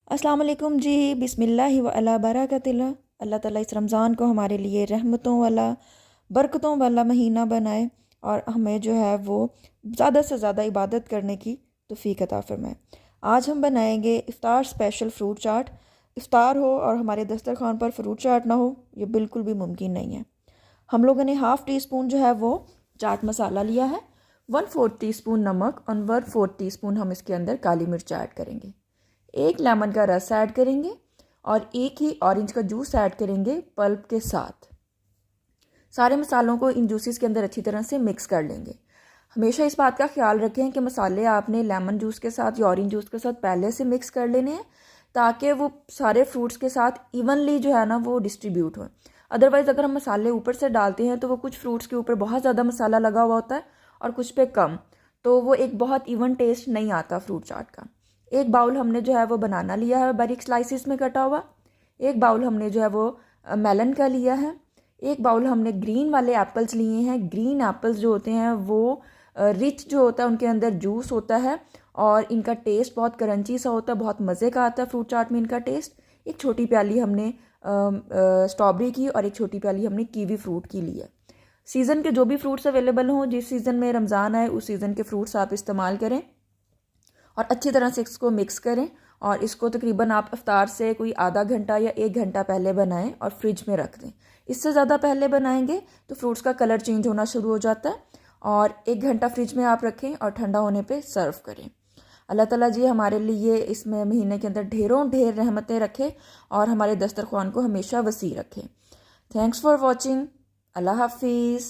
अस्सलाम वालेकुम जी। बिस्मिल्लाहि व अला बरकतिल्लाह। अल्लाह ताला इस रमज़ान को हमारे लिए रहमतों वाला, बरकतों वाला महीना बनाए और हमें जो है वो ज़्यादा से ज़्यादा इबादत करने की तौफ़ीक अता फ़रमाए। आज हम बनाएंगे इफ़्तार स्पेशल फ़्रूट चाट। इफ़्तार हो और हमारे दस्तरखान पर फ़्रूट चाट ना हो, ये बिल्कुल भी मुमकिन नहीं है। हम लोगों ने हाफ़ टी स्पून जो है वो चाट मसाला लिया है, 1/4 टीस्पून नमक और 1/4 टीस्पून हम इसके अंदर काली मिर्च ऐड करेंगे। एक लेमन का रस ऐड करेंगे और एक ही ऑरेंज का जूस ऐड करेंगे पल्प के साथ। सारे मसालों को इन जूसेस के अंदर अच्छी तरह से मिक्स कर लेंगे। हमेशा इस बात का ख्याल रखें कि मसाले आपने लेमन जूस के साथ या ऑरेंज जूस के साथ पहले से मिक्स कर लेने हैं, ताकि वो सारे फ्रूट्स के साथ इवनली जो है ना वो डिस्ट्रीब्यूट हो। अदरवाइज़ अगर हम मसाले ऊपर से डालते हैं तो वो कुछ फ्रूट्स के ऊपर बहुत ज़्यादा मसाला लगा हुआ होता है और कुछ पे कम, तो वो एक बहुत इवन टेस्ट नहीं आता फ्रूट चाट का। एक बाउल हमने जो है वो बनाना लिया है बारीक स्लाइसिस में कटा हुआ। एक बाउल हमने जो है वो मेलन का लिया है। एक बाउल हमने ग्रीन वाले एप्पल्स लिए हैं। ग्रीन एप्पल्स जो होते हैं वो रिच जो होता है, उनके अंदर जूस होता है और इनका टेस्ट बहुत क्रंची सा होता है, बहुत मज़े का आता है फ्रूट चाट में इनका टेस्ट। एक छोटी प्याली हमने स्ट्रॉबेरी की और एक छोटी प्याली हमने कीवी फ्रूट की ली है। सीज़न के जो भी फ्रूट्स अवेलेबल हों, जिस सीज़न में रमज़ान आए उस सीज़न के फ्रूट्स आप इस्तेमाल करें और अच्छी तरह से इसको मिक्स करें। और इसको तकरीबन आप इफ्तार से कोई आधा घंटा या 1 घंटा पहले बनाएं और फ्रिज में रख दें। इससे ज़्यादा पहले बनाएंगे तो फ्रूट्स का कलर चेंज होना शुरू हो जाता है। और 1 घंटा फ्रिज में आप रखें और ठंडा होने पे सर्व करें। अल्लाह ताला जी हमारे लिए इसमें महीने के अंदर ढेरों ढेर रहमतें रखे और हमारे दस्तरखान को हमेशा वसी रखे। Thanks for watching. अल्लाह हाफिज़।